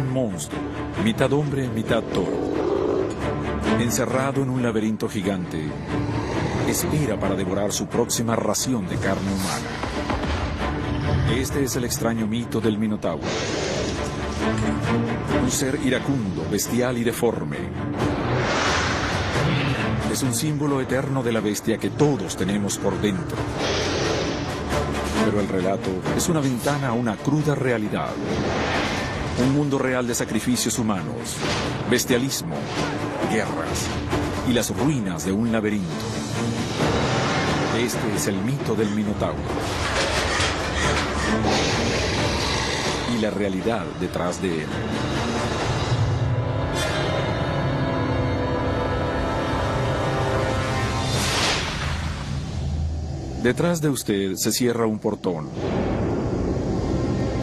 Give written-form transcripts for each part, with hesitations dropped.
un monstruo, mitad hombre, mitad toro. Encerrado en un laberinto gigante, espera para devorar su próxima ración de carne humana. Este es el extraño mito del Minotauro. Un ser iracundo, bestial y deforme. Es un símbolo eterno de la bestia que todos tenemos por dentro. Pero el relato es una ventana a una cruda realidad. Un mundo real de sacrificios humanos, bestialismo, guerras y las ruinas de un laberinto. Este es el mito del Minotauro. Y la realidad detrás de él. Detrás de usted se cierra un portón.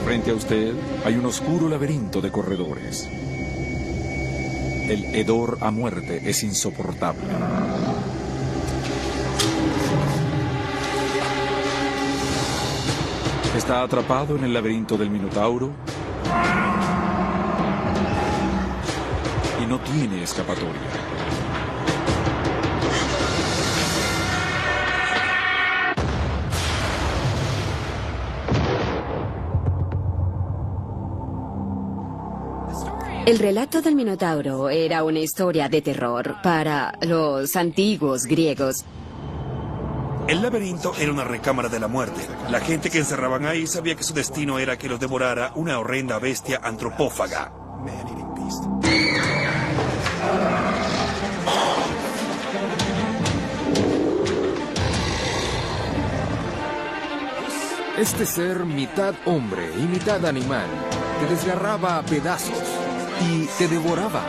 Frente a usted hay un oscuro laberinto de corredores. El hedor a muerte es insoportable. Está atrapado en el laberinto del Minotauro y no tiene escapatoria. El relato del Minotauro era una historia de terror para los antiguos griegos. El laberinto era una recámara de la muerte. La gente que encerraban ahí sabía que su destino era que los devorara una horrenda bestia antropófaga. Este ser mitad hombre y mitad animal te desgarraba a pedazos y te devoraba.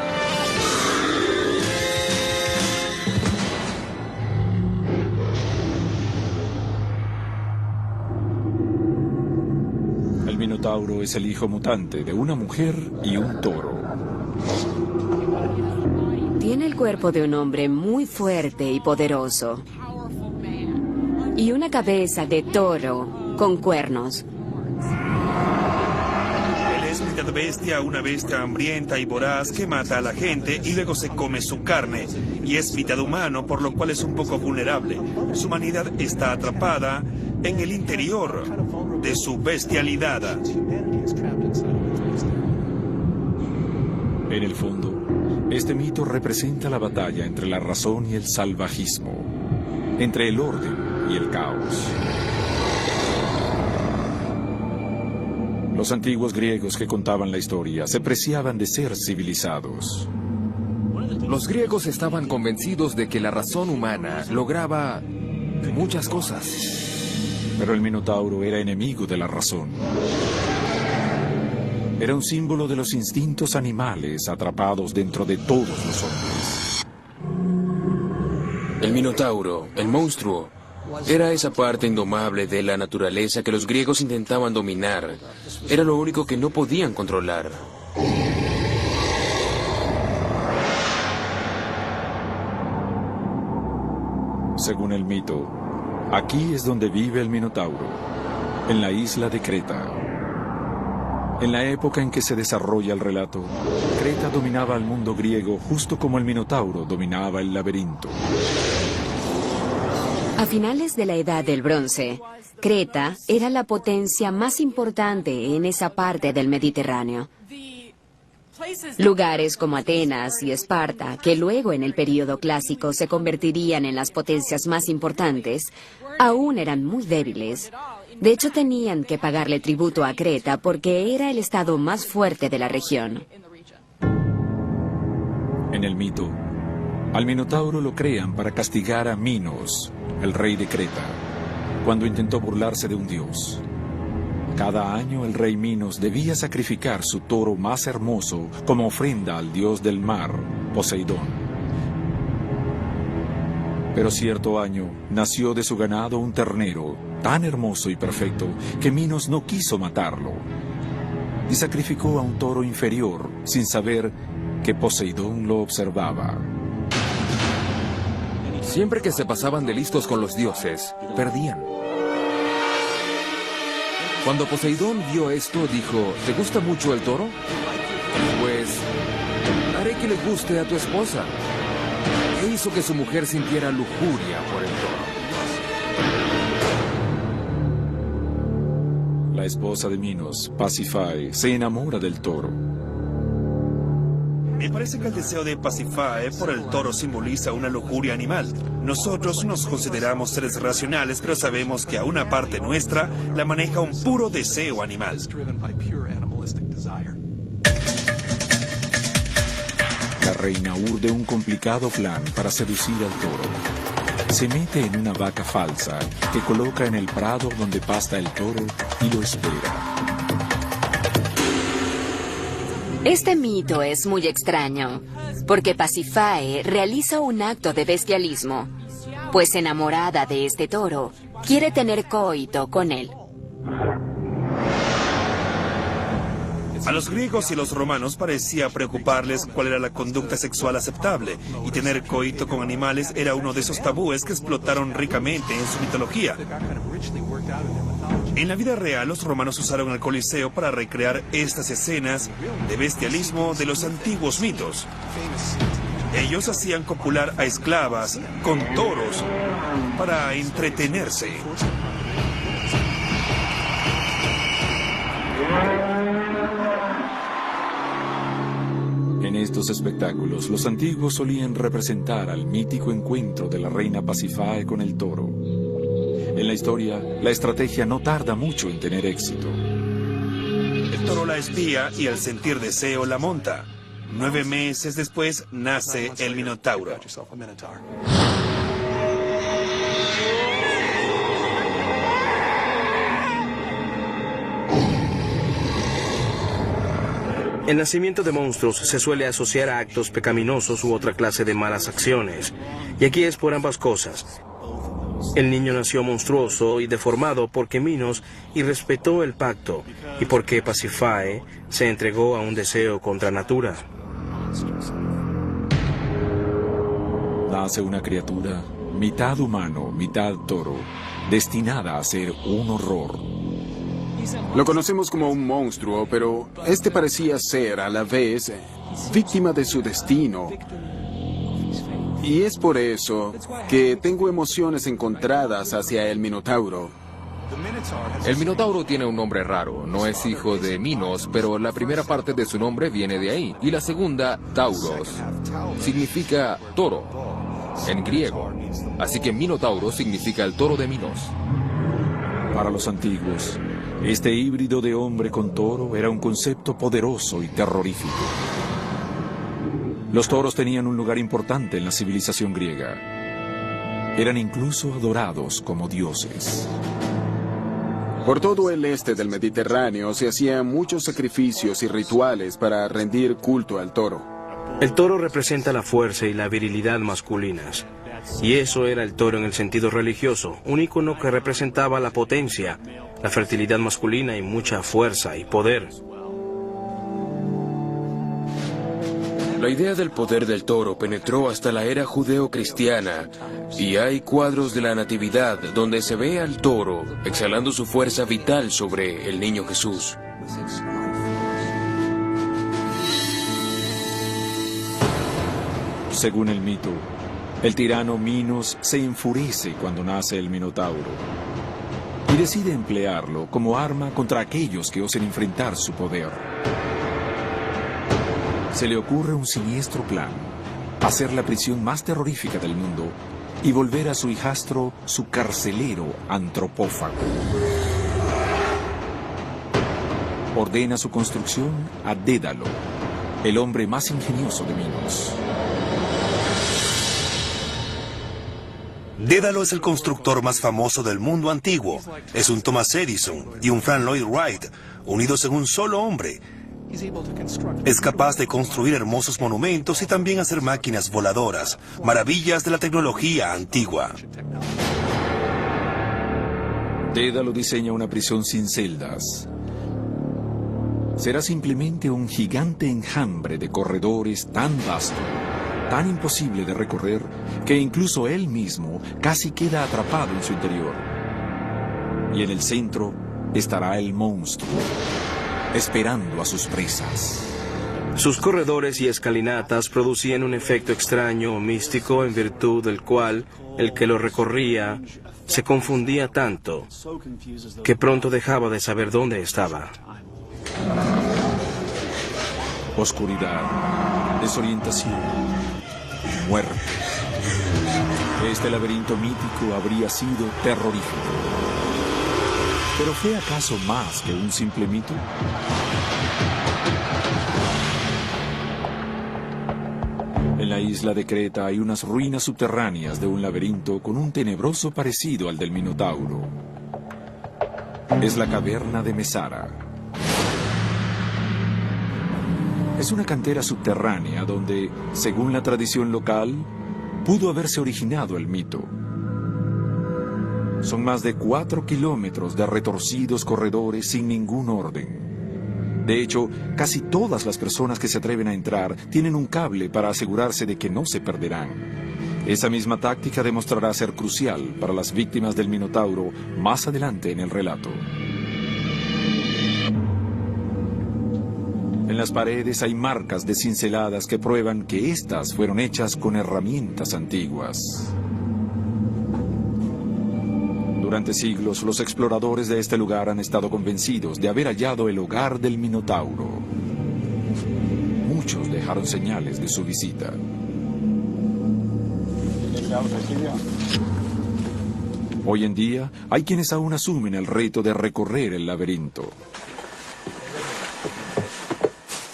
El Minotauro es el hijo mutante de una mujer y un toro. Tiene el cuerpo de un hombre muy fuerte y poderoso. Y una cabeza de toro con cuernos. Él es mitad bestia, una bestia hambrienta y voraz que mata a la gente y luego se come su carne. Y es mitad humano, por lo cual es un poco vulnerable. Su humanidad está atrapada en el interior de su bestialidad. En el fondo, este mito representa la batalla entre la razón y el salvajismo, entre el orden y el caos. Los antiguos griegos que contaban la historia se preciaban de ser civilizados. Los griegos estaban convencidos de que la razón humana lograba muchas cosas. Pero el Minotauro era enemigo de la razón. Era un símbolo de los instintos animales atrapados dentro de todos los hombres. El Minotauro, el monstruo, era esa parte indomable de la naturaleza que los griegos intentaban dominar. Era lo único que no podían controlar. Según el mito, aquí es donde vive el Minotauro, en la isla de Creta. En la época en que se desarrolla el relato, Creta dominaba al mundo griego justo como el Minotauro dominaba el laberinto. A finales de la Edad del Bronce, Creta era la potencia más importante en esa parte del Mediterráneo. Lugares como Atenas y Esparta, que luego en el período clásico se convertirían en las potencias más importantes, aún eran muy débiles. De hecho, tenían que pagarle tributo a Creta porque era el estado más fuerte de la región. En el mito, al Minotauro lo crean para castigar a Minos, el rey de Creta, cuando intentó burlarse de un dios. Cada año el rey Minos debía sacrificar su toro más hermoso como ofrenda al dios del mar, Poseidón. Pero cierto año nació de su ganado un ternero tan hermoso y perfecto que Minos no quiso matarlo y sacrificó a un toro inferior sin saber que Poseidón lo observaba. Siempre que se pasaban de listos con los dioses, perdían. Cuando Poseidón vio esto, dijo, ¿te gusta mucho el toro? Pues haré que le guste a tu esposa. ¿Qué hizo que su mujer sintiera lujuria por el toro? La esposa de Minos, Pasífae, se enamora del toro. Me parece que el deseo de Pasífae por el toro simboliza una lujuria animal. Nosotros nos consideramos seres racionales, pero sabemos que a una parte nuestra la maneja un puro deseo animal. La reina urde un complicado plan para seducir al toro. Se mete en una vaca falsa que coloca en el prado donde pasta el toro y lo espera. Este mito es muy extraño, porque Pasífae realiza un acto de bestialismo, pues enamorada de este toro, quiere tener coito con él. A los griegos y los romanos parecía preocuparles cuál era la conducta sexual aceptable, y tener coito con animales era uno de esos tabúes que explotaron ricamente en su mitología. En la vida real, los romanos usaron el Coliseo para recrear estas escenas de bestialismo de los antiguos mitos. Ellos hacían copular a esclavas con toros para entretenerse. En estos espectáculos, los antiguos solían representar al mítico encuentro de la reina Pasífae con el toro. En la historia, la estrategia no tarda mucho en tener éxito. El toro la espía y al sentir deseo la monta. 9 meses después nace el Minotauro. El nacimiento de monstruos se suele asociar a actos pecaminosos u otra clase de malas acciones. Y aquí es por ambas cosas. El niño nació monstruoso y deformado porque Minos irrespetó el pacto y porque Pasífae se entregó a un deseo contra natura. Nace una criatura, mitad humano, mitad toro, destinada a ser un horror. Lo conocemos como un monstruo, pero este parecía ser a la vez víctima de su destino. Y es por eso que tengo emociones encontradas hacia el Minotauro. El Minotauro tiene un nombre raro. No es hijo de Minos, pero la primera parte de su nombre viene de ahí. Y la segunda, Tauros, significa toro en griego. Así que Minotauro significa el toro de Minos. Para los antiguos, este híbrido de hombre con toro era un concepto poderoso y terrorífico. Los toros tenían un lugar importante en la civilización griega. Eran incluso adorados como dioses. Por todo el este del Mediterráneo se hacían muchos sacrificios y rituales para rendir culto al toro. El toro representa la fuerza y la virilidad masculinas. Y eso era el toro en el sentido religioso, un ícono que representaba la potencia, la fertilidad masculina y mucha fuerza y poder. La idea del poder del toro penetró hasta la era judeo-cristiana, y hay cuadros de la Natividad donde se ve al toro exhalando su fuerza vital sobre el niño Jesús. Según el mito, el tirano Minos se enfurece cuando nace el Minotauro y decide emplearlo como arma contra aquellos que osen enfrentar su poder. Se le ocurre un siniestro plan: hacer la prisión más terrorífica del mundo y volver a su hijastro su carcelero antropófago. Ordena su construcción a Dédalo, el hombre más ingenioso de Minos. Dédalo es el constructor más famoso del mundo antiguo. Es un Thomas Edison y un Frank Lloyd Wright, unidos en un solo hombre. Es capaz de construir hermosos monumentos y también hacer máquinas voladoras, maravillas de la tecnología antigua. Dédalo diseña una prisión sin celdas. Será simplemente un gigante enjambre de corredores tan vasto, tan imposible de recorrer, que incluso él mismo casi queda atrapado en su interior. Y en el centro estará el monstruo, esperando a sus presas. Sus corredores y escalinatas producían un efecto extraño o místico en virtud del cual el que lo recorría se confundía tanto que pronto dejaba de saber dónde estaba. Oscuridad, desorientación, muerte. Este laberinto mítico habría sido terrorífico. ¿Pero fue acaso más que un simple mito? En la isla de Creta hay unas ruinas subterráneas de un laberinto con un tenebroso parecido al del Minotauro. Es la caverna de Mesara. Es una cantera subterránea donde, según la tradición local, pudo haberse originado el mito. Son más de 4 kilómetros de retorcidos corredores sin ningún orden. De hecho, casi todas las personas que se atreven a entrar tienen un cable para asegurarse de que no se perderán. Esa misma táctica demostrará ser crucial para las víctimas del Minotauro más adelante en el relato. En las paredes hay marcas de cinceladas que prueban que éstas fueron hechas con herramientas antiguas. Durante siglos, los exploradores de este lugar han estado convencidos de haber hallado el hogar del Minotauro. Muchos dejaron señales de su visita. Hoy en día, hay quienes aún asumen el reto de recorrer el laberinto.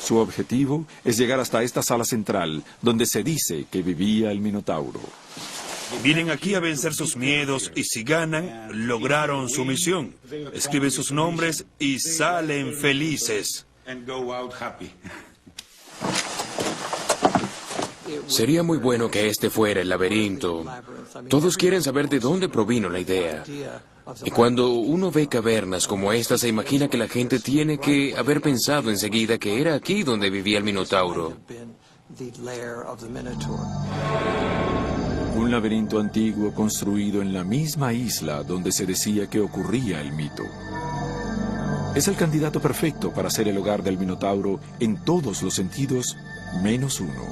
Su objetivo es llegar hasta esta sala central, donde se dice que vivía el Minotauro. Vienen aquí a vencer sus miedos y si ganan, lograron su misión. Escriben sus nombres y salen felices. Sería muy bueno que este fuera el laberinto. Todos quieren saber de dónde provino la idea. Y cuando uno ve cavernas como esta, se imagina que la gente tiene que haber pensado enseguida que era aquí donde vivía el Minotauro. Un laberinto antiguo construido en la misma isla donde se decía que ocurría el mito. Es el candidato perfecto para ser el hogar del Minotauro en todos los sentidos, menos uno.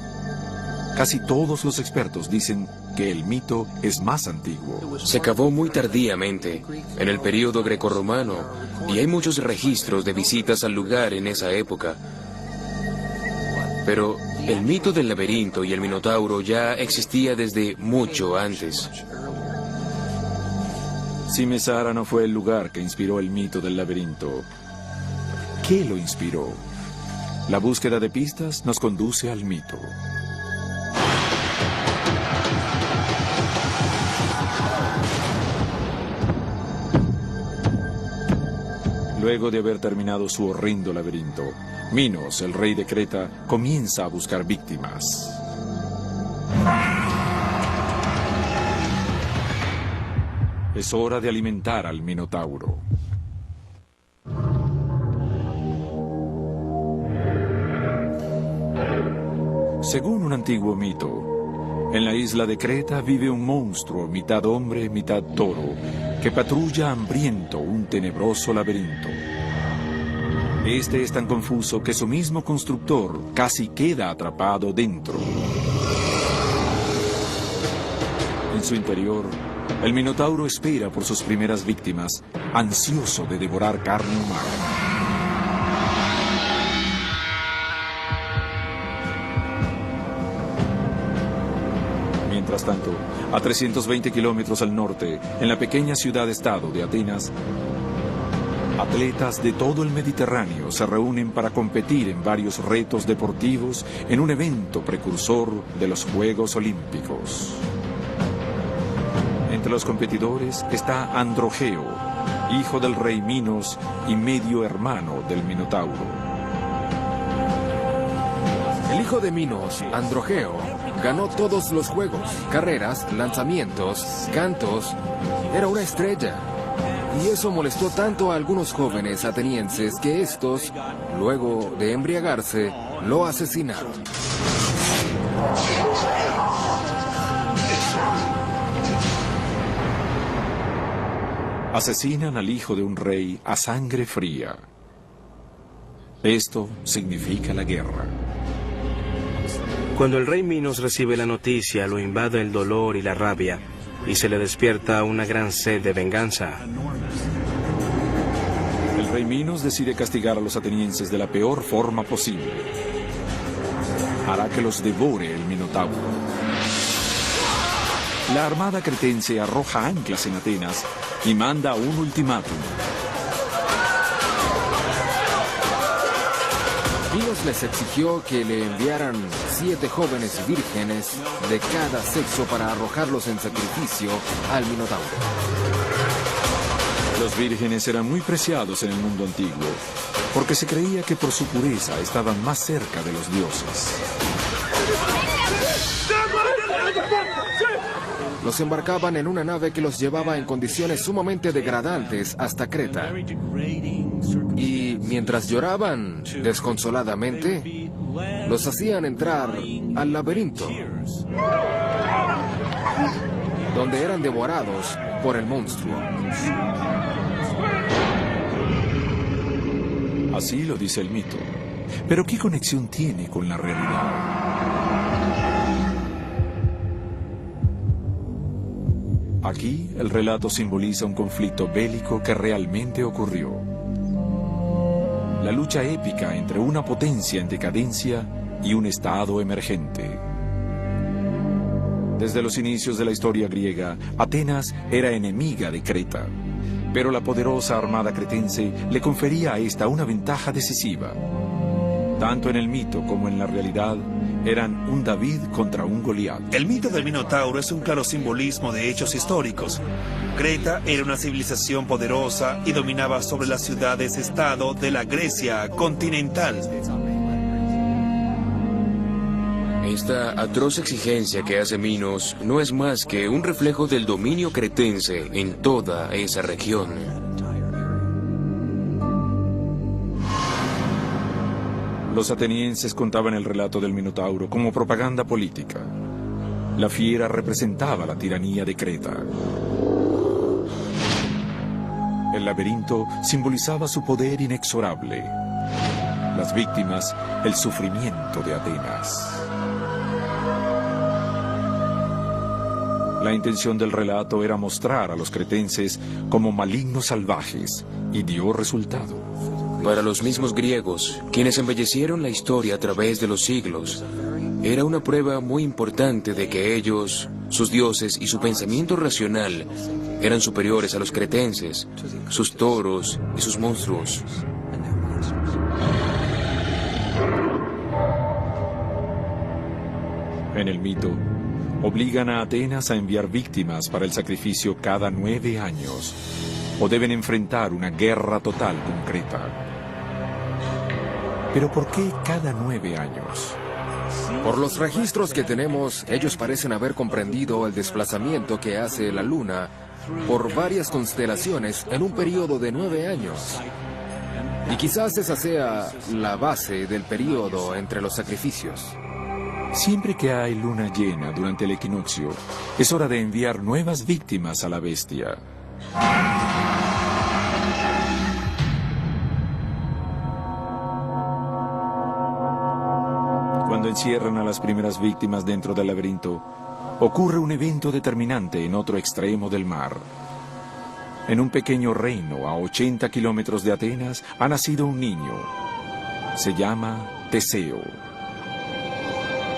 Casi todos los expertos dicen que el mito es más antiguo. Se cavó muy tardíamente, en el período grecorromano, y hay muchos registros de visitas al lugar en esa época. Pero el mito del laberinto y el Minotauro ya existía desde mucho antes. Si Mesara no fue el lugar que inspiró el mito del laberinto, ¿qué lo inspiró? La búsqueda de pistas nos conduce al mito. Luego de haber terminado su horrendo laberinto, Minos, el rey de Creta, comienza a buscar víctimas. Es hora de alimentar al Minotauro. Según un antiguo mito, en la isla de Creta vive un monstruo, mitad hombre, mitad toro, que patrulla hambriento un tenebroso laberinto. Este es tan confuso que su mismo constructor casi queda atrapado dentro. En su interior, el Minotauro espera por sus primeras víctimas, ansioso de devorar carne humana. Mientras tanto, a 320 kilómetros al norte, en la pequeña ciudad-estado de Atenas, atletas de todo el Mediterráneo se reúnen para competir en varios retos deportivos en un evento precursor de los Juegos Olímpicos. Entre los competidores está Androgeo, hijo del rey Minos y medio hermano del Minotauro. El hijo de Minos, Androgeo, ganó todos los juegos, carreras, lanzamientos, cantos. Era una estrella. Y eso molestó tanto a algunos jóvenes atenienses que estos, luego de embriagarse, lo asesinaron. Asesinan al hijo de un rey a sangre fría. Esto significa la guerra. Cuando el rey Minos recibe la noticia, lo invade el dolor y la rabia, y se le despierta una gran sed de venganza. El rey Minos decide castigar a los atenienses de la peor forma posible. Hará que los devore el Minotauro. La armada cretense arroja anclas en Atenas y manda un ultimátum. Minos les exigió que le enviaran 7 jóvenes vírgenes de cada sexo para arrojarlos en sacrificio al Minotauro. Los vírgenes eran muy preciados en el mundo antiguo, porque se creía que por su pureza estaban más cerca de los dioses. Los embarcaban en una nave que los llevaba en condiciones sumamente degradantes hasta Creta. Y mientras lloraban desconsoladamente, los hacían entrar al laberinto, donde eran devorados por el monstruo. Así lo dice el mito. Pero ¿qué conexión tiene con la realidad? Aquí, el relato simboliza un conflicto bélico que realmente ocurrió. La lucha épica entre una potencia en decadencia y un estado emergente. Desde los inicios de la historia griega, Atenas era enemiga de Creta, pero la poderosa armada cretense le confería a esta una ventaja decisiva. Tanto en el mito como en la realidad, eran un David contra un Goliat. El mito del Minotauro es un claro simbolismo de hechos históricos. Creta era una civilización poderosa y dominaba sobre las ciudades-estado de la Grecia continental. Esta atroz exigencia que hace Minos no es más que un reflejo del dominio cretense en toda esa región. Los atenienses contaban el relato del Minotauro como propaganda política. La fiera representaba la tiranía de Creta. El laberinto simbolizaba su poder inexorable. Las víctimas, el sufrimiento de Atenas. La intención del relato era mostrar a los cretenses como malignos salvajes, y dio resultado. Para los mismos griegos, quienes embellecieron la historia a través de los siglos, era una prueba muy importante de que ellos, sus dioses y su pensamiento racional eran superiores a los cretenses, sus toros y sus monstruos. En el mito, obligan a Atenas a enviar víctimas para el sacrificio cada 9 años, o deben enfrentar una guerra total con Creta. ¿Pero por qué cada 9 años? Por los registros que tenemos, ellos parecen haber comprendido el desplazamiento que hace la Luna por varias constelaciones en un periodo de 9 años. Y quizás esa sea la base del periodo entre los sacrificios. Siempre que hay luna llena durante el equinoccio, es hora de enviar nuevas víctimas a la bestia. Cuando encierran a las primeras víctimas dentro del laberinto, ocurre un evento determinante en otro extremo del mar. En un pequeño reino a 80 kilómetros de Atenas ha nacido un niño. Se llama Teseo.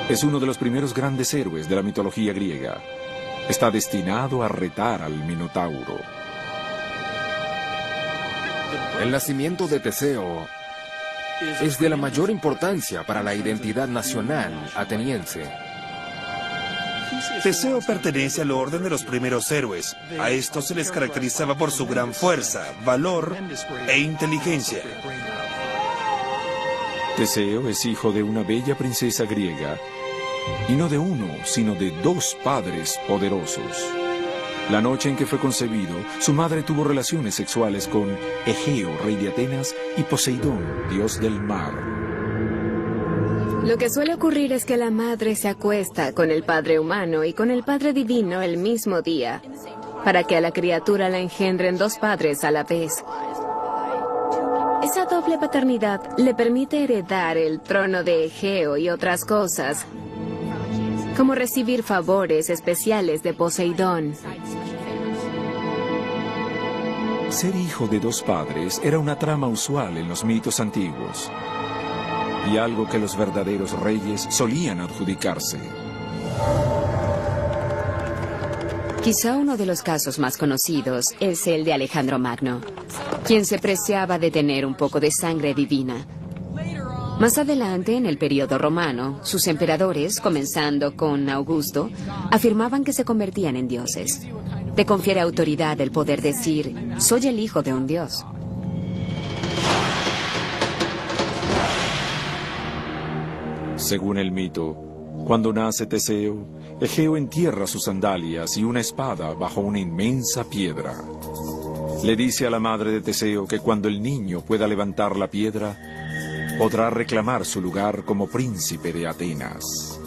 Es uno de los primeros grandes héroes de la mitología griega. Está destinado a retar al Minotauro. El nacimiento de Teseo es de la mayor importancia para la identidad nacional ateniense. Teseo pertenece al orden de los primeros héroes. A estos se les caracterizaba por su gran fuerza, valor e inteligencia. Teseo es hijo de una bella princesa griega, y no de uno, sino de 2 padres poderosos. La noche en que fue concebido, su madre tuvo relaciones sexuales con Egeo, rey de Atenas, y Poseidón, dios del mar. Lo que suele ocurrir es que la madre se acuesta con el padre humano y con el padre divino el mismo día, para que a la criatura la engendren 2 padres a la vez. Esa doble paternidad le permite heredar el trono de Egeo y otras cosas, como recibir favores especiales de Poseidón. Ser hijo de dos padres era una trama usual en los mitos antiguos y algo que los verdaderos reyes solían adjudicarse. Quizá uno de los casos más conocidos es el de Alejandro Magno, quien se preciaba de tener un poco de sangre divina. Más adelante, en el período romano, sus emperadores, comenzando con Augusto, afirmaban que se convertían en dioses. Te confiere autoridad el poder decir, soy el hijo de un dios. Según el mito, cuando nace Teseo, Egeo entierra sus sandalias y una espada bajo una inmensa piedra. Le dice a la madre de Teseo que cuando el niño pueda levantar la piedra, podrá reclamar su lugar como príncipe de Atenas.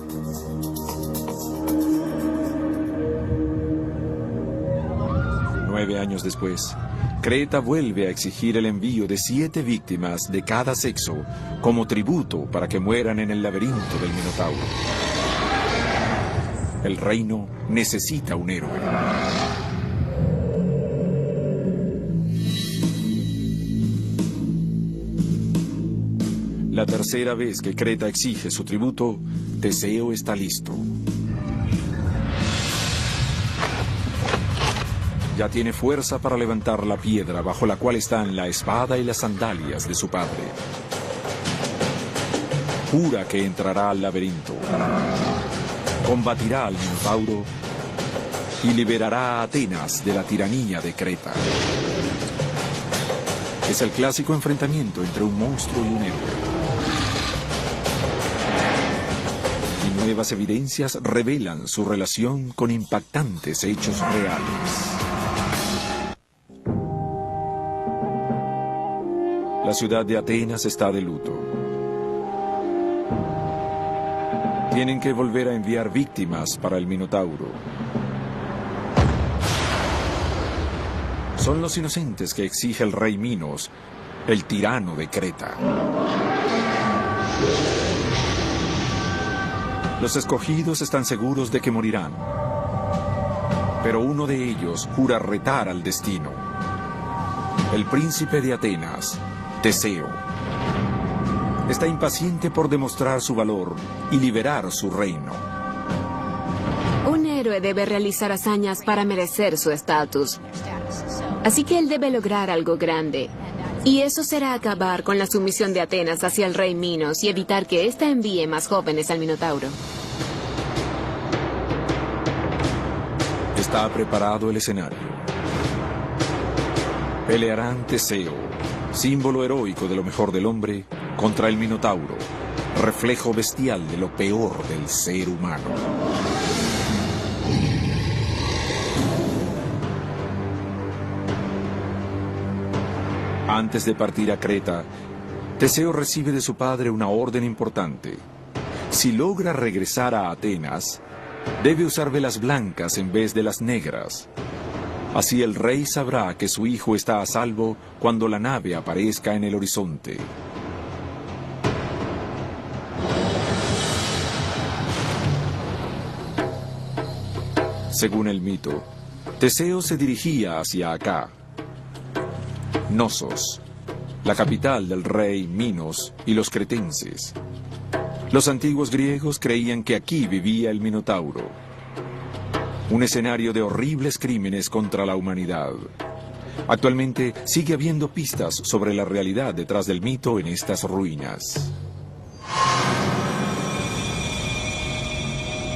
Nueve años después, Creta vuelve a exigir el envío de 7 víctimas de cada sexo como tributo para que mueran en el laberinto del Minotauro. El reino necesita un héroe. La tercera vez que Creta exige su tributo, Teseo está listo. Ya tiene fuerza para levantar la piedra bajo la cual están la espada y las sandalias de su padre. Jura que entrará al laberinto, combatirá al Minotauro y liberará a Atenas de la tiranía de Creta. Es el clásico enfrentamiento entre un monstruo y un héroe. Y nuevas evidencias revelan su relación con impactantes hechos reales. La ciudad de Atenas está de luto. Tienen que volver a enviar víctimas para el Minotauro. Son los inocentes que exige el rey Minos, el tirano de Creta. Los escogidos están seguros de que morirán, pero uno de ellos jura retar al destino. El príncipe de Atenas, Teseo, está impaciente por demostrar su valor y liberar su reino. Un héroe debe realizar hazañas para merecer su estatus. Así que él debe lograr algo grande. Y eso será acabar con la sumisión de Atenas hacia el rey Minos y evitar que ésta envíe más jóvenes al Minotauro. Está preparado el escenario. Pelearán Teseo, símbolo heroico de lo mejor del hombre, contra el Minotauro, reflejo bestial de lo peor del ser humano. Antes de partir a Creta, Teseo recibe de su padre una orden importante. Si logra regresar a Atenas, debe usar velas blancas en vez de las negras. Así el rey sabrá que su hijo está a salvo cuando la nave aparezca en el horizonte. Según el mito, Teseo se dirigía hacia acá, Nosos, la capital del rey Minos y los cretenses. Los antiguos griegos creían que aquí vivía el Minotauro, un escenario de horribles crímenes contra la humanidad. Actualmente sigue habiendo pistas sobre la realidad detrás del mito en estas ruinas.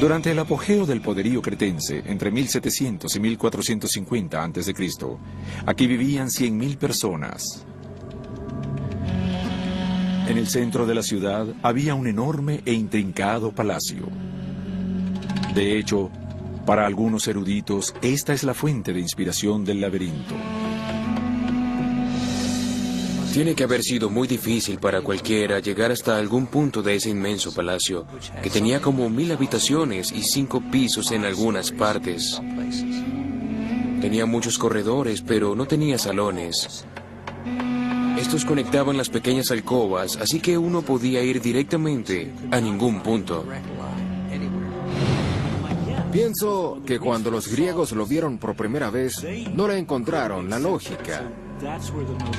Durante el apogeo del poderío cretense, entre 1700 y 1450 a.C., aquí vivían 100.000 personas. En el centro de la ciudad había un enorme e intrincado palacio. De hecho, para algunos eruditos, esta es la fuente de inspiración del laberinto. Tiene que haber sido muy difícil para cualquiera llegar hasta algún punto de ese inmenso palacio, que tenía como 1000 habitaciones y 5 pisos en algunas partes. Tenía muchos corredores, pero no tenía salones. Estos conectaban las pequeñas alcobas, así que uno podía ir directamente a ningún punto. Pienso que cuando los griegos lo vieron por primera vez, no le encontraron la lógica.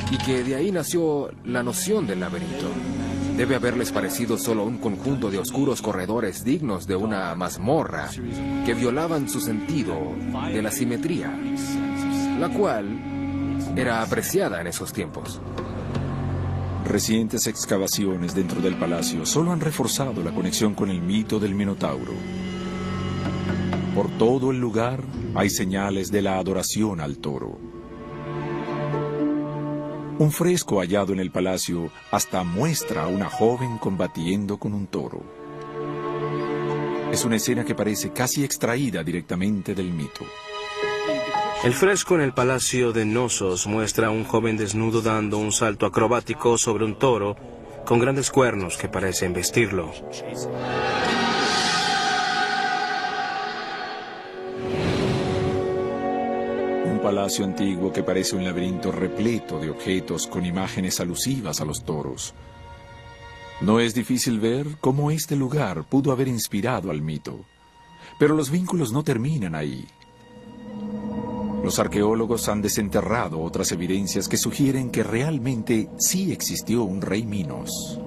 Y que de ahí nació la noción del laberinto. Debe haberles parecido solo un conjunto de oscuros corredores dignos de una mazmorra que violaban su sentido de la simetría, la cual era apreciada en esos tiempos. Recientes excavaciones dentro del palacio solo han reforzado la conexión con el mito del Minotauro. Por todo el lugar hay señales de la adoración al toro. Un fresco hallado en el palacio hasta muestra a una joven combatiendo con un toro. Es una escena que parece casi extraída directamente del mito. El fresco en el palacio de Knossos muestra a un joven desnudo dando un salto acrobático sobre un toro con grandes cuernos que parecen vestirlo. Un palacio antiguo que parece un laberinto repleto de objetos con imágenes alusivas a los toros. No es difícil ver cómo este lugar pudo haber inspirado al mito, pero los vínculos no terminan ahí. Los arqueólogos han desenterrado otras evidencias que sugieren que realmente sí existió un rey Minos.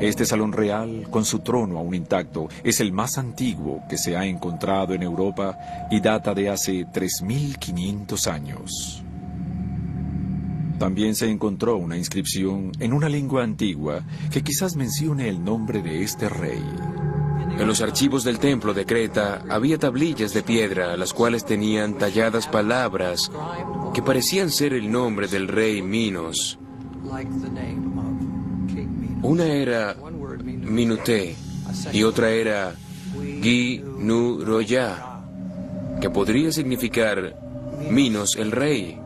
Este salón real, con su trono aún intacto, es el más antiguo que se ha encontrado en Europa y data de hace 3.500 años. También se encontró una inscripción en una lengua antigua que quizás mencione el nombre de este rey. En los archivos del templo de Creta había tablillas de piedra, las cuales tenían talladas palabras que parecían ser el nombre del rey Minos. Una era Minuté y otra era Gi-nu-roya, que podría significar Minos el rey,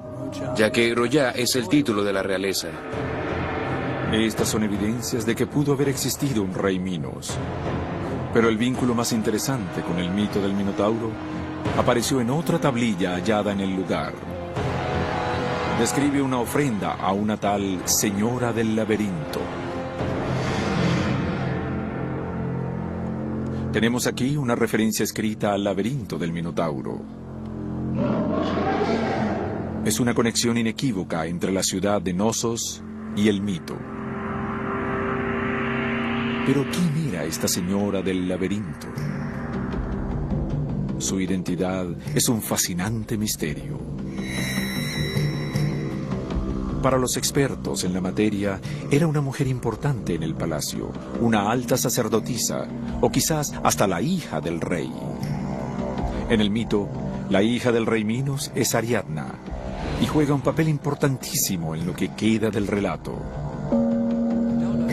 ya que Roya es el título de la realeza. Estas son evidencias de que pudo haber existido un rey Minos. Pero el vínculo más interesante con el mito del Minotauro apareció en otra tablilla hallada en el lugar. Describe una ofrenda a una tal Señora del Laberinto. Tenemos aquí una referencia escrita al laberinto del Minotauro. Es una conexión inequívoca entre la ciudad de Knossos y el mito. Pero ¿quién era esta señora del laberinto? Su identidad es un fascinante misterio. Para los expertos en la materia, era una mujer importante en el palacio, una alta sacerdotisa, o quizás hasta la hija del rey. En el mito, la hija del rey Minos es Ariadna, y juega un papel importantísimo en lo que queda del relato.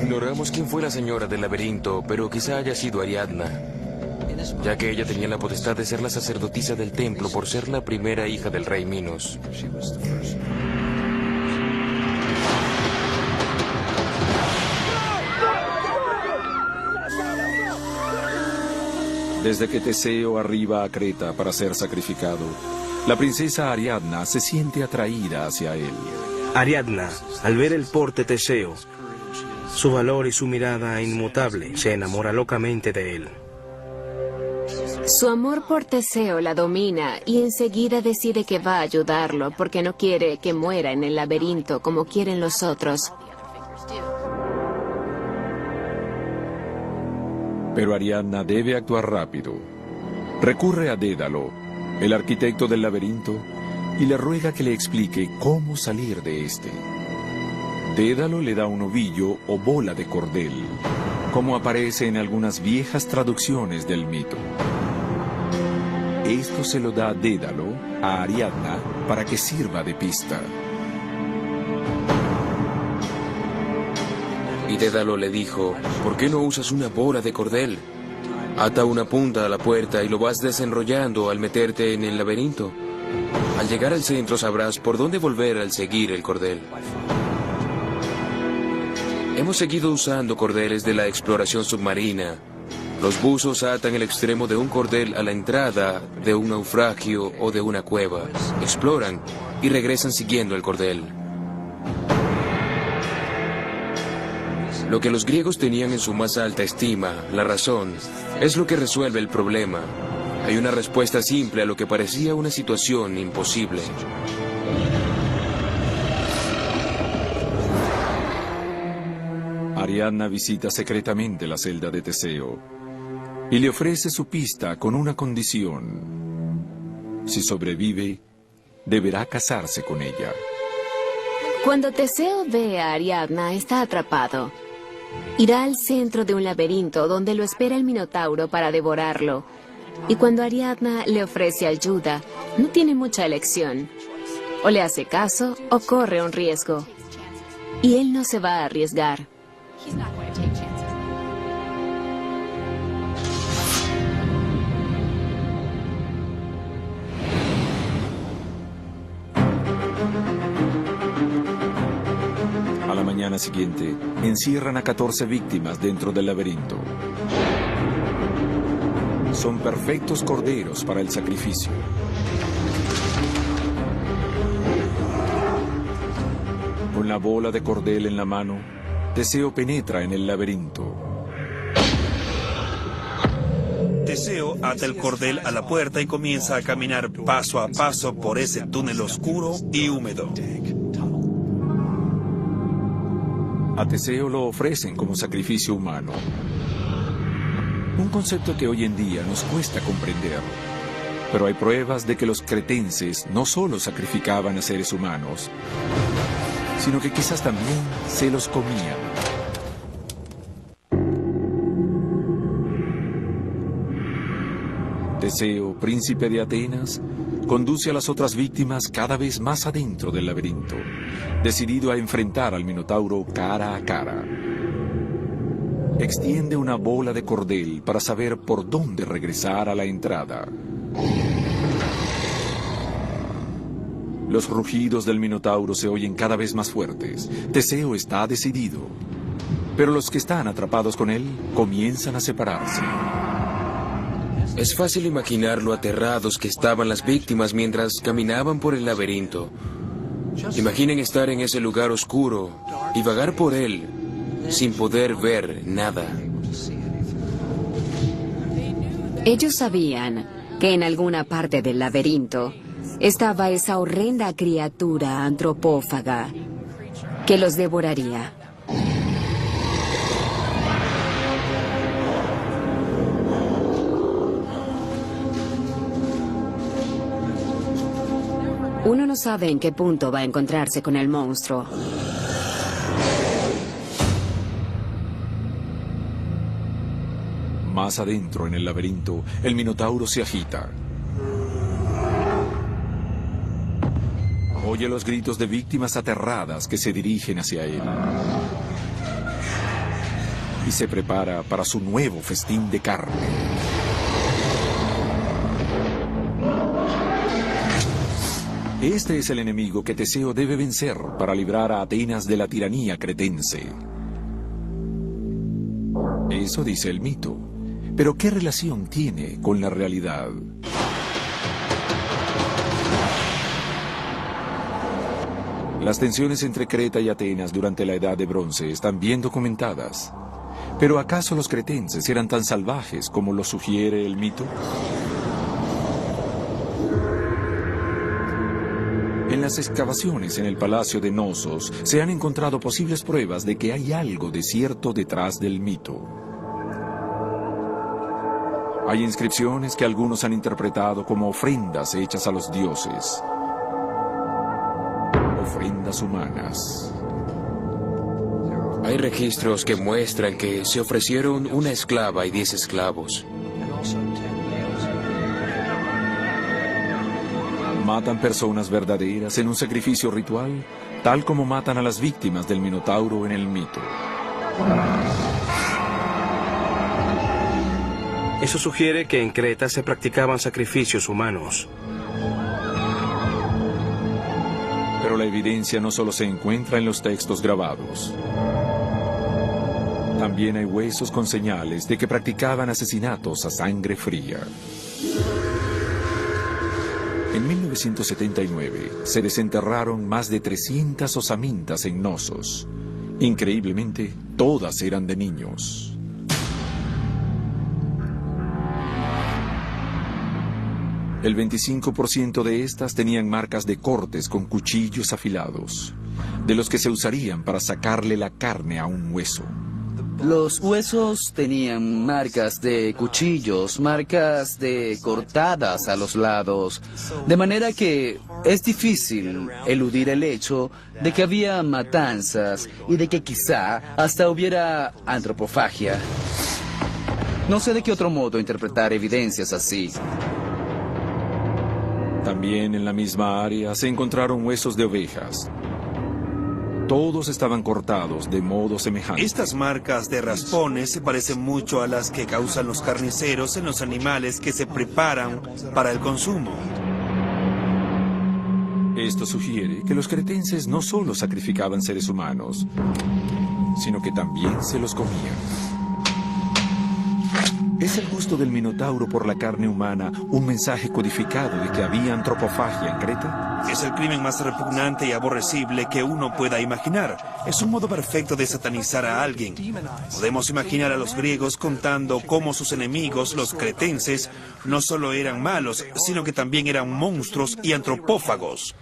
Ignoramos quién fue la señora del laberinto, pero quizá haya sido Ariadna, ya que ella tenía la potestad de ser la sacerdotisa del templo por ser la primera hija del rey Minos. Desde que Teseo arriba a Creta para ser sacrificado, la princesa Ariadna se siente atraída hacia él. Ariadna, al ver el porte Teseo, su valor y su mirada inmutable, se enamora locamente de él. Su amor por Teseo la domina y enseguida decide que va a ayudarlo porque no quiere que muera en el laberinto como quieren los otros. Pero Ariadna debe actuar rápido. Recurre a Dédalo, el arquitecto del laberinto, y le ruega que le explique cómo salir de este. Dédalo le da un ovillo o bola de cordel, como aparece en algunas viejas traducciones del mito. Esto se lo da Dédalo a Ariadna para que sirva de pista. Y Dédalo le dijo, ¿por qué no usas una bola de cordel? Ata una punta a la puerta y lo vas desenrollando al meterte en el laberinto. Al llegar al centro sabrás por dónde volver al seguir el cordel. Hemos seguido usando cordeles de la exploración submarina. Los buzos atan el extremo de un cordel a la entrada de un naufragio o de una cueva. Exploran y regresan siguiendo el cordel. Lo que los griegos tenían en su más alta estima, la razón, es lo que resuelve el problema. Hay una respuesta simple a lo que parecía una situación imposible. Ariadna visita secretamente la celda de Teseo y le ofrece su pista con una condición. Si sobrevive, deberá casarse con ella. Cuando Teseo ve a Ariadna, está atrapado. Irá al centro de un laberinto donde lo espera el Minotauro para devorarlo. Y cuando Ariadna le ofrece ayuda, no tiene mucha elección. O le hace caso o corre un riesgo. Y él no se va a arriesgar. A la mañana siguiente, encierran a 14 víctimas dentro del laberinto. Son perfectos corderos para el sacrificio. Con la bola de cordel en la mano, Teseo penetra en el laberinto. Teseo ata el cordel a la puerta y comienza a caminar paso a paso por ese túnel oscuro y húmedo. A Teseo lo ofrecen como sacrificio humano. Un concepto que hoy en día nos cuesta comprender. Pero hay pruebas de que los cretenses no solo sacrificaban a seres humanos, sino que quizás también se los comían. Teseo, príncipe de Atenas, conduce a las otras víctimas cada vez más adentro del laberinto, decidido a enfrentar al Minotauro cara a cara. Extiende una bola de cordel para saber por dónde regresar a la entrada. Los rugidos del Minotauro se oyen cada vez más fuertes. Teseo está decidido, pero los que están atrapados con él comienzan a separarse. Es fácil imaginar lo aterrados que estaban las víctimas mientras caminaban por el laberinto. Imaginen estar en ese lugar oscuro y vagar por él sin poder ver nada. Ellos sabían que en alguna parte del laberinto estaba esa horrenda criatura antropófaga que los devoraría. Uno no sabe en qué punto va a encontrarse con el monstruo. Más adentro en el laberinto, el Minotauro se agita. Oye los gritos de víctimas aterradas que se dirigen hacia él. Y se prepara para su nuevo festín de carne. Este es el enemigo que Teseo debe vencer para librar a Atenas de la tiranía cretense. Eso dice el mito. Pero ¿qué relación tiene con la realidad? Las tensiones entre Creta y Atenas durante la Edad de Bronce están bien documentadas. ¿Pero acaso los cretenses eran tan salvajes como lo sugiere el mito? En las excavaciones en el palacio de Nosos se han encontrado posibles pruebas de que hay algo de cierto detrás del mito. Hay inscripciones que algunos han interpretado como ofrendas hechas a los dioses. Ofrendas humanas. Hay registros que muestran que se ofrecieron una esclava y 10 esclavos. Matan personas verdaderas en un sacrificio ritual, tal como matan a las víctimas del Minotauro en el mito. Eso sugiere que en Creta se practicaban sacrificios humanos. Pero la evidencia no solo se encuentra en los textos grabados. También hay huesos con señales de que practicaban asesinatos a sangre fría. En 1979 se desenterraron más de 300 osamintas en Nosos, Increíblemente, todas eran de niños. El 25% de estas tenían marcas de cortes con cuchillos afilados, de los que se usarían para sacarle la carne a un hueso. Los huesos tenían marcas de cuchillos, marcas de cortadas a los lados, de manera que es difícil eludir el hecho de que había matanzas y de que quizá hasta hubiera antropofagia. No sé de qué otro modo interpretar evidencias así. También en la misma área se encontraron huesos de ovejas. Todos estaban cortados de modo semejante. Estas marcas de raspones se parecen mucho a las que causan los carniceros en los animales que se preparan para el consumo. Esto sugiere que los cretenses no solo sacrificaban seres humanos, sino que también se los comían. ¿Es el gusto del Minotauro por la carne humana un mensaje codificado de que había antropofagia en Creta? Es el crimen más repugnante y aborrecible que uno pueda imaginar. Es un modo perfecto de satanizar a alguien. Podemos imaginar a los griegos contando cómo sus enemigos, los cretenses, no solo eran malos, sino que también eran monstruos y antropófagos.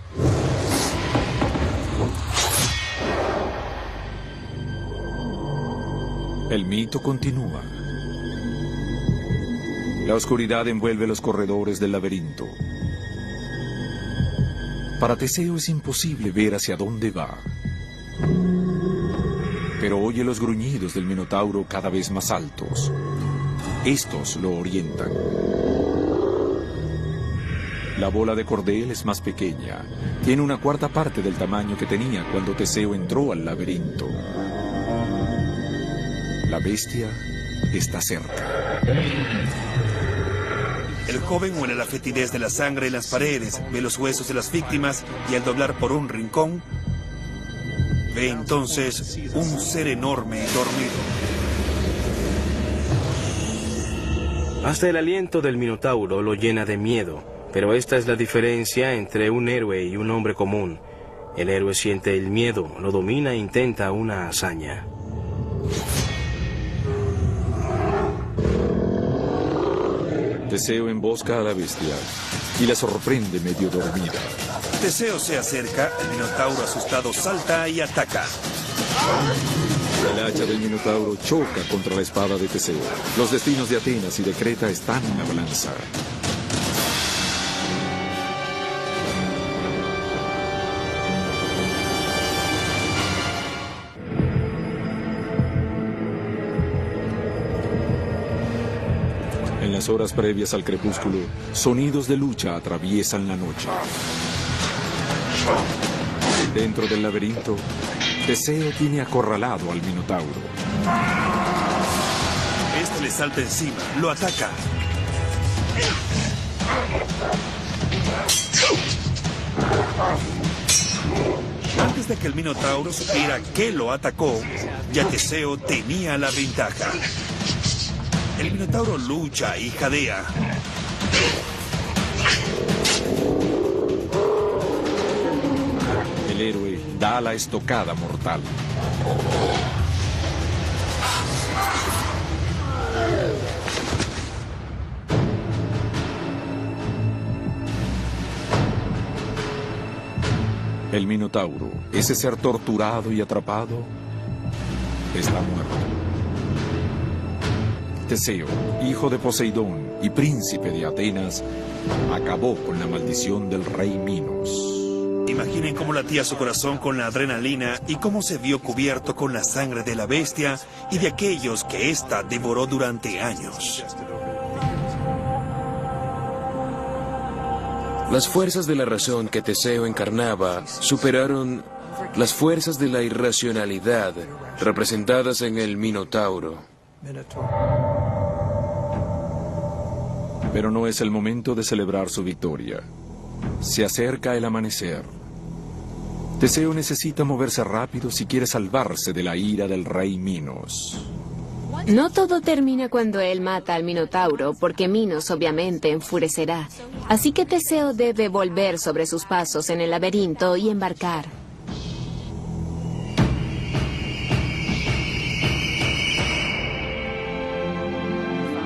El mito continúa. La oscuridad envuelve los corredores del laberinto. Para Teseo es imposible ver hacia dónde va. Pero oye los gruñidos del Minotauro cada vez más altos. Estos lo orientan. La bola de cordel es más pequeña. Tiene una cuarta parte del tamaño que tenía cuando Teseo entró al laberinto. La bestia está cerca. El joven huele la fetidez de la sangre en las paredes, ve los huesos de las víctimas y al doblar por un rincón, ve entonces un ser enorme dormido. Hasta el aliento del Minotauro lo llena de miedo, pero esta es la diferencia entre un héroe y un hombre común. El héroe siente el miedo, lo domina e intenta una hazaña. Teseo embosca a la bestia y la sorprende medio dormida. Teseo se acerca, el Minotauro asustado salta y ataca. El hacha del Minotauro choca contra la espada de Teseo. Los destinos de Atenas y de Creta están en la balanza. En las horas previas al crepúsculo, sonidos de lucha atraviesan la noche. Dentro del laberinto, Teseo tiene acorralado al Minotauro. Este le salta encima, lo ataca. Antes de que el Minotauro supiera que lo atacó, ya Teseo tenía la ventaja. El Minotauro lucha y jadea. El héroe da la estocada mortal. El Minotauro, ese ser torturado y atrapado, está muerto. Teseo, hijo de Poseidón y príncipe de Atenas, acabó con la maldición del rey Minos. Imaginen cómo latía su corazón con la adrenalina y cómo se vio cubierto con la sangre de la bestia y de aquellos que ésta devoró durante años. Las fuerzas de la razón que Teseo encarnaba superaron las fuerzas de la irracionalidad representadas en el Minotauro. Pero no es el momento de celebrar su victoria. Se acerca el amanecer. Teseo necesita moverse rápido si quiere salvarse de la ira del rey Minos. No todo termina cuando él mata al Minotauro, porque Minos obviamente enfurecerá. Así que Teseo debe volver sobre sus pasos en el laberinto y embarcar.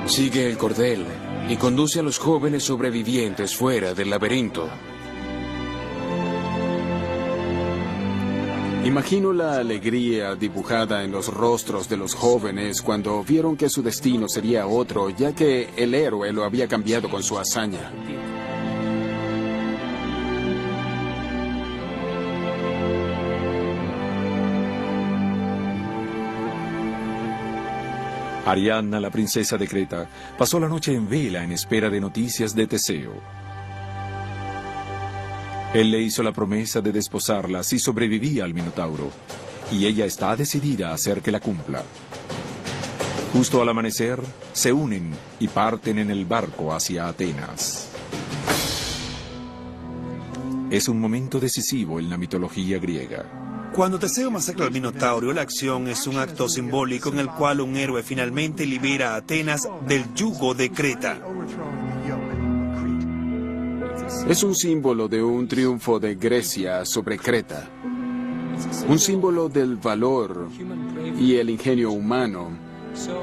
Sigue el cordel y conduce a los jóvenes sobrevivientes fuera del laberinto. Imagino la alegría dibujada en los rostros de los jóvenes cuando vieron que su destino sería otro, ya que el héroe lo había cambiado con su hazaña. Ariadna, la princesa de Creta, pasó la noche en vela en espera de noticias de Teseo. Él le hizo la promesa de desposarla si sobrevivía al Minotauro, y ella está decidida a hacer que la cumpla. Justo al amanecer, se unen y parten en el barco hacia Atenas. Es un momento decisivo en la mitología griega. Cuando Teseo masacra al Minotauro, la acción es un acto simbólico en el cual un héroe finalmente libera a Atenas del yugo de Creta. Es un símbolo de un triunfo de Grecia sobre Creta. Un símbolo del valor y el ingenio humano.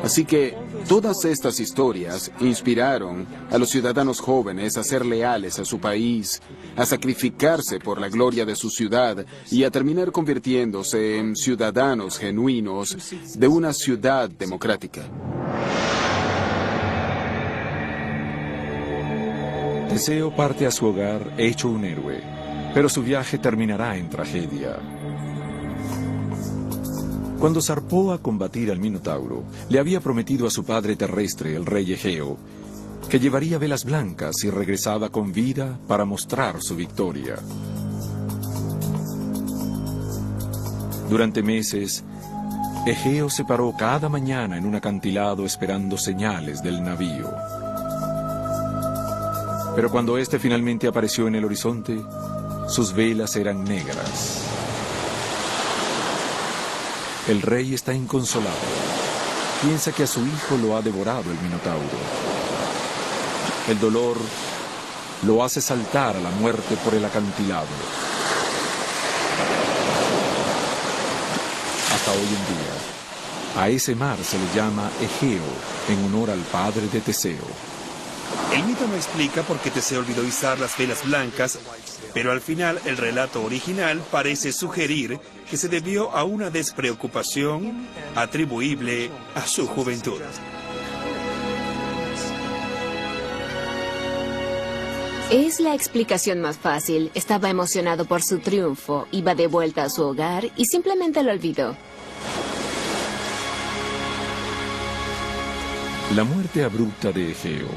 Así que todas estas historias inspiraron a los ciudadanos jóvenes a ser leales a su país, a sacrificarse por la gloria de su ciudad y a terminar convirtiéndose en ciudadanos genuinos de una ciudad democrática. Teseo parte a su hogar hecho un héroe, pero su viaje terminará en tragedia. Cuando zarpó a combatir al Minotauro, le había prometido a su padre terrestre, el rey Egeo, que llevaría velas blancas y regresaba con vida para mostrar su victoria. Durante meses, Egeo se paró cada mañana en un acantilado esperando señales del navío. Pero cuando éste finalmente apareció en el horizonte, sus velas eran negras. El rey está inconsolable. Piensa que a su hijo lo ha devorado el Minotauro. El dolor lo hace saltar a la muerte por el acantilado. Hasta hoy en día, a ese mar se le llama Egeo, en honor al padre de Teseo. El mito no explica por qué Teseo olvidó izar las velas blancas, pero al final el relato original parece sugerir que se debió a una despreocupación atribuible a su juventud. Es la explicación más fácil. Estaba emocionado por su triunfo, iba de vuelta a su hogar y simplemente lo olvidó. La muerte abrupta de Egeo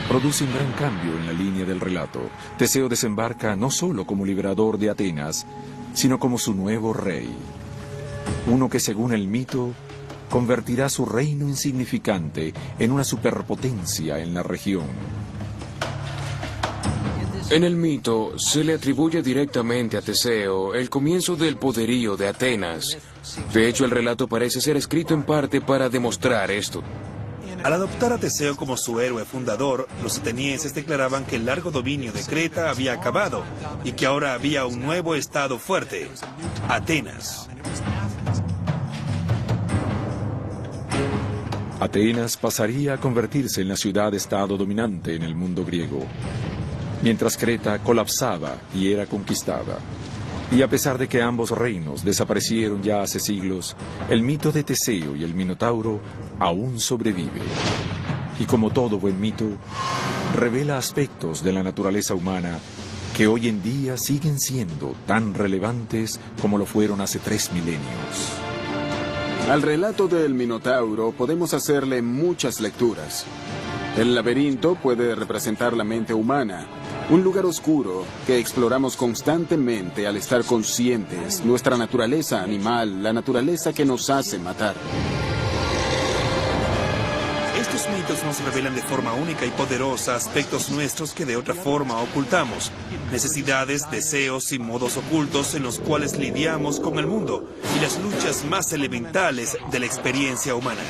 produce un gran cambio en la línea del relato. Teseo desembarca no solo como liberador de Atenas, sino como su nuevo rey. Uno que, según el mito, convertirá su reino insignificante en una superpotencia en la región. En el mito se le atribuye directamente a Teseo el comienzo del poderío de Atenas. De hecho, el relato parece ser escrito en parte para demostrar esto. Al adoptar a Teseo como su héroe fundador, los atenienses declaraban que el largo dominio de Creta había acabado y que ahora había un nuevo estado fuerte, Atenas. Atenas pasaría a convertirse en la ciudad-estado dominante en el mundo griego, mientras Creta colapsaba y era conquistada. Y a pesar de que ambos reinos desaparecieron ya hace siglos, el mito de Teseo y el Minotauro aún sobrevive. Y como todo buen mito, revela aspectos de la naturaleza humana que hoy en día siguen siendo tan relevantes como lo fueron hace 3 milenios. Al relato del Minotauro podemos hacerle muchas lecturas. El laberinto puede representar la mente humana, un lugar oscuro que exploramos constantemente al estar conscientes, nuestra naturaleza animal, la naturaleza que nos hace matar. Estos mitos nos revelan de forma única y poderosa aspectos nuestros que de otra forma ocultamos, necesidades, deseos y modos ocultos en los cuales lidiamos con el mundo y las luchas más elementales de la experiencia humana.